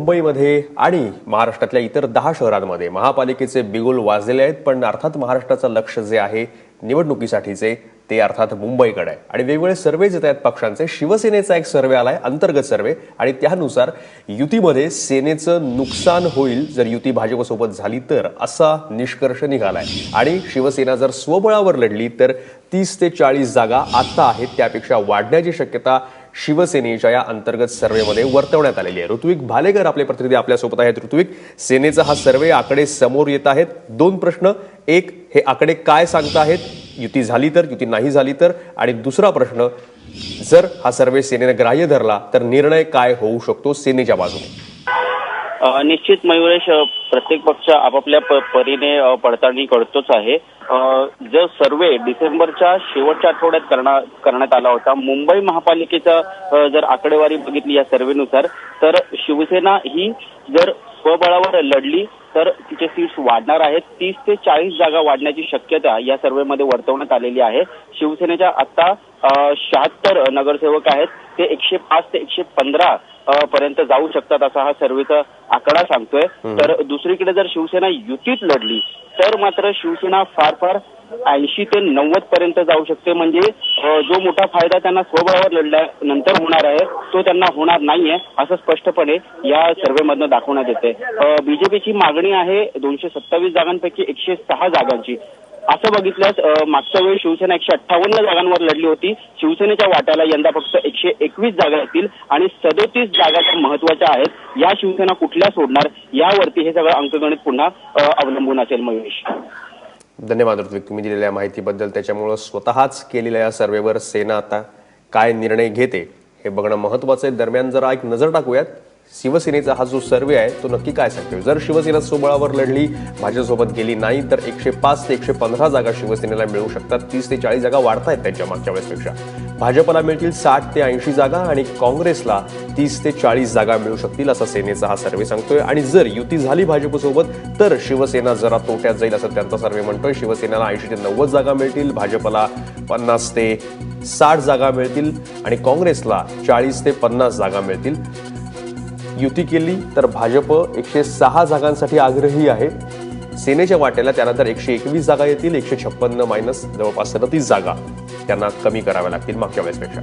मुंबईमध्ये आणि महाराष्ट्रातल्या इतर 10 शहरांमध्ये महापालिकेचे बिगुल वाजलेले आहेत, पण अर्थात महाराष्ट्राचं लक्ष जे आहे निवडणुकीसाठीचे ते अर्थात मुंबईकडे आहे आणि वेगवेगळे सर्वेज येत आहेत पक्षांचे। शिवसेनेचा एक सर्वे आलाय, अंतर्गत सर्वे, आणि त्यानुसार युतीमध्ये सेनेचं नुकसान होईल जर युती भाजपसोबत झाली तर, असा निष्कर्ष निघालाय। आणि शिवसेना जर स्वबळावर लढली तर 30 ते 40 जागा आता आहेत त्यापेक्षा वाढण्याची शक्यता शिवसेनेच्या या अंतर्गत सर्वेमध्ये वर्तवण्यात आलेली आहे। ऋत्विक भालेकर आपले प्रतिनिधी आपल्यासोबत आहेत। ऋत्विक, सेनेचा हा सर्वे आकडे समोर येत आहेत, दोन प्रश्न, एक, हे आकडे काय सांगताहेत, युती झाली तर, युती नाही झाली तर, आणि दुसरा प्रश्न, जर हा सर्वे सेनेने ग्राह्य धरला तर निर्णय काय होऊ शकतो सेनेच्या बाजूने? निश्चित मयुरेश, प्रत्येक पक्ष आपापल्या परीने पडताळणी करतोच आहे। जो सर्वे डिसेंबरच्या शेवटच्या आठवड्यात करण्यात आला होता, मुंबई महापालिकेचा जर आकडेवारी बघितली या सर्वेनुसार, तर शिवसेना ही जर स्वबळावर लढली तर तिचे सीट्स वाढणार आहेत। 30 ते 40 जागा वाढण्याची शक्यता या सर्वेमध्ये वर्तवण्यात आलेली आहे। शिवसेनेच्या आता 76 नगरसेवक आहेत, ते 105 ते 115 पर्यंत जाऊ शकतात असा हा सर्वेचा आकडा सांगतोय। तर दुसरीकडे जर शिवसेना युतीत लढली तर मात्र शिवसेना फार फार 80 ते 90 पर्यंत जाऊ शकते। म्हणजे जो मोठा फायदा त्यांना स्वबळावर लढल्यानंतर होणार आहे तो त्यांना होणार नाहीये असं स्पष्टपणे या सर्वेमधनं दाखवण्यात येते। बीजेपीची मागणी आहे 227 जागांपैकी 106 जागांची। असं बघितल्यास मागच्या वेळी शिवसेना 158 जागांवर लढली होती। शिवसेनेच्या वाट्याला यंदा फक्त 121 जागा येतील आणि 37 जागा तर महत्वाच्या आहेत। या शिवसेना कुठल्या सोडणार यावरती हे सगळं अंकगणित पुन्हा अवलंबून असेल। महेश, धन्यवाद ऋत्विक, तुम्ही दिलेल्या माहितीबद्दल। त्याच्यामुळे स्वतःच केलेल्या या सर्वेवर सेना आता काय निर्णय घेते हे बघणं महत्वाचं आहे। दरम्यान जरा एक नजर टाकूयात शिवसेनेचा हा जो सर्वे आहे तो नक्की काय सांगतोय। जर शिवसेना स्वबळावर लढली, भाजपसोबत गेली नाही तर 105 ते 115 जागा शिवसेनेला मिळू शकतात। 30 ते 40 जागा वाढतायत त्यांच्या मागच्या वेळेसपेक्षा। भाजपला मिळतील 60 ते 80 जागा आणि काँग्रेसला 30 ते 40 जागा मिळू शकतील असं सेनेचा हा सर्वे सांगतोय। आणि जर युती झाली भाजपसोबत तर शिवसेना जरा तोट्यात जाईल असं त्यांचा सर्वे म्हणतोय। शिवसेनेला 80 ते 90 जागा मिळतील, भाजपला 50 ते 60 जागा मिळतील आणि काँग्रेसला 40 ते 50 जागा मिळतील। युती केली तर भाजप 106 जागांसाठी आग्रही आहे। सेनेच्या वाट्याला त्यानंतर 121 जागा येतील, 156 मायनस जवळपास 37 जागा त्यांना कमी कराव्या लागतील मागच्या वेळेसपेक्षा।